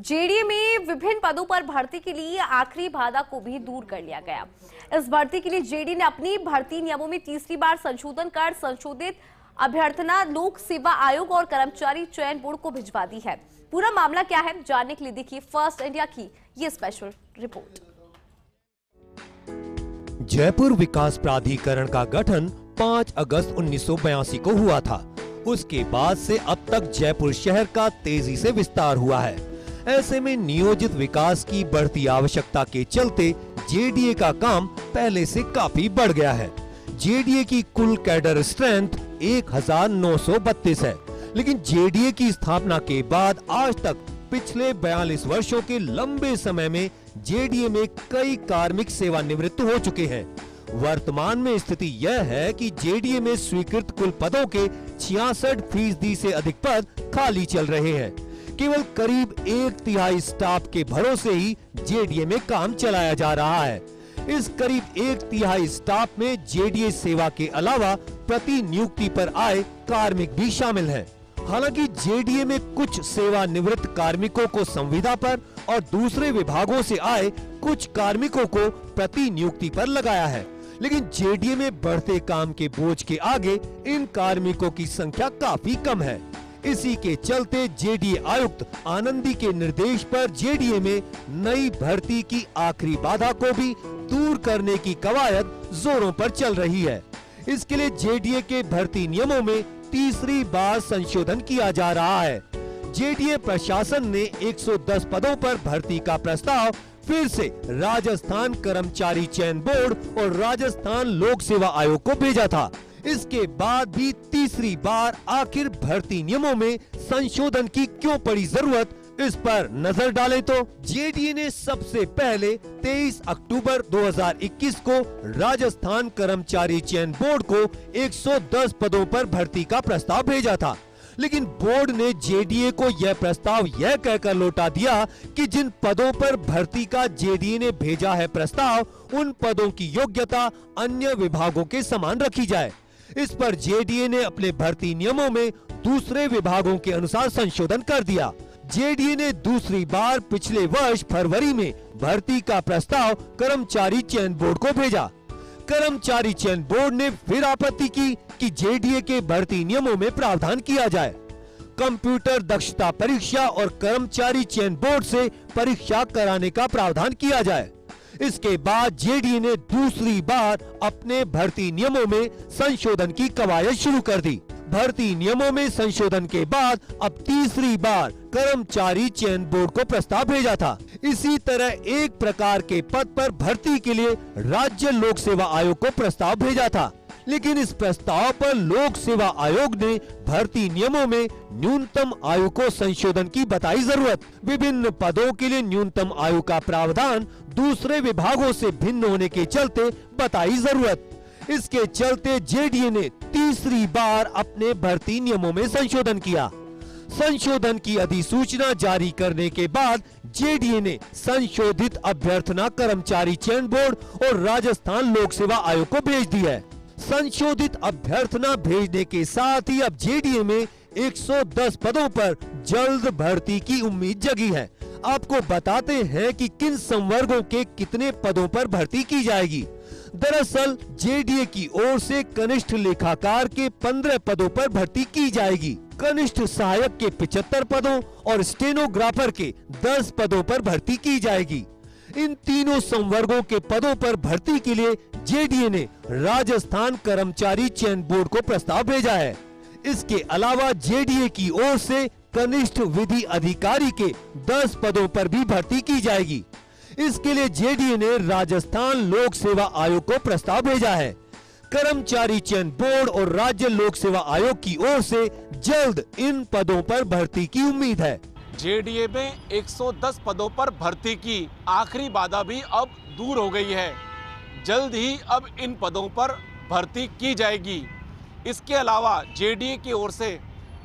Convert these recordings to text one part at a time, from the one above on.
JDA में विभिन्न पदों पर भर्ती के लिए आखिरी बाधा को भी दूर कर लिया गया। इस भर्ती के लिए जेडीए ने अपनी भर्ती नियमों में तीसरी बार संशोधन कर संशोधित अभ्यर्थना लोक सेवा आयोग और कर्मचारी चयन बोर्ड को भिजवा दी है। पूरा मामला क्या है, जानने के लिए देखिए फर्स्ट इंडिया की ये स्पेशल रिपोर्ट। जयपुर विकास प्राधिकरण का गठन 5 अगस्त 1982 को हुआ था। उसके बाद से अब तक जयपुर शहर का तेजी से विस्तार हुआ है। ऐसे में नियोजित विकास की बढ़ती आवश्यकता के चलते जेडीए का काम पहले से काफी बढ़ गया है। जेडीए की कुल कैडर स्ट्रेंथ 1932 है, लेकिन जेडीए की स्थापना के बाद आज तक पिछले 42 वर्षों के लंबे समय में जेडीए में कई कार्मिक सेवानिवृत्त हो चुके हैं। वर्तमान में स्थिति यह है कि जेडीए में स्वीकृत कुल पदों के 66% से अधिक पद खाली चल रहे हैं। केवल करीब 1/3 स्टाफ के भरोसे ही जेडीए में काम चलाया जा रहा है। इस करीब 1/3 स्टाफ में जेडीए सेवा के अलावा प्रति नियुक्ति पर आए कार्मिक भी शामिल हैं। हालांकि जेडीए में कुछ सेवानिवृत्त कार्मिकों को संविदा पर और दूसरे विभागों से आए कुछ कार्मिकों को प्रति नियुक्ति पर लगाया है, लेकिन जेडीए में बढ़ते काम के बोझ के आगे इन कार्मिकों की संख्या काफी कम है। इसी के चलते जेडीए आयुक्त आनंदी के निर्देश पर जेडीए में नई भर्ती की आखिरी बाधा को भी दूर करने की कवायद जोरों पर चल रही है। इसके लिए जेडीए के भर्ती नियमों में तीसरी बार संशोधन किया जा रहा है। जेडीए प्रशासन ने 110 पदों पर भर्ती का प्रस्ताव फिर से राजस्थान कर्मचारी चयन बोर्ड और राजस्थान लोक सेवा आयोग को भेजा था। इसके बाद भी तीसरी बार आखिर भर्ती नियमों में संशोधन की क्यों पड़ी जरूरत, इस पर नजर डालें तो जेडीए ने सबसे पहले 23 अक्टूबर 2021 को राजस्थान कर्मचारी चयन बोर्ड को 110 पदों पर भर्ती का प्रस्ताव भेजा था, लेकिन बोर्ड ने जेडीए को यह प्रस्ताव यह कहकर लौटा दिया कि जिन पदों पर भर्ती का जेडीए ने भेजा है प्रस्ताव, उन पदों की योग्यता अन्य विभागों के समान रखी जाए। इस पर जेडीए ने अपने भर्ती नियमों में दूसरे विभागों के अनुसार संशोधन कर दिया। जेडीए ने दूसरी बार पिछले वर्ष फरवरी में भर्ती का प्रस्ताव कर्मचारी चयन बोर्ड को भेजा। कर्मचारी चयन बोर्ड ने फिर आपत्ति की कि जेडीए के भर्ती नियमों में प्रावधान किया जाए। कंप्यूटर दक्षता परीक्षा और कर्मचारी चयन बोर्ड से परीक्षा कराने का प्रावधान किया जाए। इसके बाद जेडीए ने दूसरी बार अपने भर्ती नियमों में संशोधन की कवायद शुरू कर दी। भर्ती नियमों में संशोधन के बाद अब तीसरी बार कर्मचारी चयन बोर्ड को प्रस्ताव भेजा था। इसी तरह एक प्रकार के पद पर भर्ती के लिए राज्य लोक सेवा आयोग को प्रस्ताव भेजा था, लेकिन इस प्रस्ताव पर लोक सेवा आयोग ने भर्ती नियमों में न्यूनतम आयु को संशोधन की बताई जरूरत। विभिन्न पदों के लिए न्यूनतम आयु का प्रावधान दूसरे विभागों से भिन्न होने के चलते बताई जरूरत। इसके चलते जेडीए ने तीसरी बार अपने भर्ती नियमों में संशोधन किया। संशोधन की अधिसूचना जारी करने के बाद जेडीए ने संशोधित अभ्यर्थना कर्मचारी चयन बोर्ड और राजस्थान लोक सेवा आयोग को भेज दी है। संशोधित अभ्यर्थना भेजने के साथ ही अब जेडीए में 110 पदों पर जल्द भर्ती की उम्मीद जगी है। आपको बताते हैं कि किन संवर्गों के कितने पदों पर भर्ती की जाएगी। दरअसल जेडीए की ओर से कनिष्ठ लेखाकार के 15 पदों पर भर्ती की जाएगी, कनिष्ठ सहायक के 75 पदों और स्टेनोग्राफर के 10 पदों पर भर्ती की जाएगी। इन तीनों संवर्गों के पदों पर भर्ती के लिए जेडीए ने राजस्थान कर्मचारी चयन बोर्ड को प्रस्ताव भेजा है। इसके अलावा जेडीए की ओर से कनिष्ठ विधि अधिकारी के 10 पदों पर भी भर्ती की जाएगी। इसके लिए जेडीए ने राजस्थान लोक सेवा आयोग को प्रस्ताव भेजा है। कर्मचारी चयन बोर्ड और राज्य लोक सेवा आयोग की ओर से जल्द इन पदों पर भर्ती की उम्मीद है। जेडीए में 110 पदों पर भर्ती की आखिरी बाधा भी अब दूर हो गई है। जल्द ही अब इन पदों पर भर्ती की जाएगी। इसके अलावा जेडीए की ओर से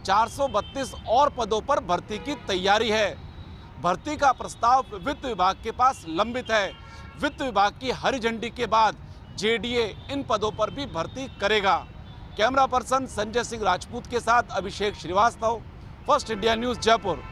432 और पदों पर भर्ती की तैयारी है। भर्ती का प्रस्ताव वित्त विभाग के पास लंबित है। वित्त विभाग की हरी झंडी के बाद जेडीए इन पदों पर भी भर्ती करेगा। कैमरा पर्सन संजय सिंह राजपूत के साथ Abhishek Srivastava, first India news Jaipur.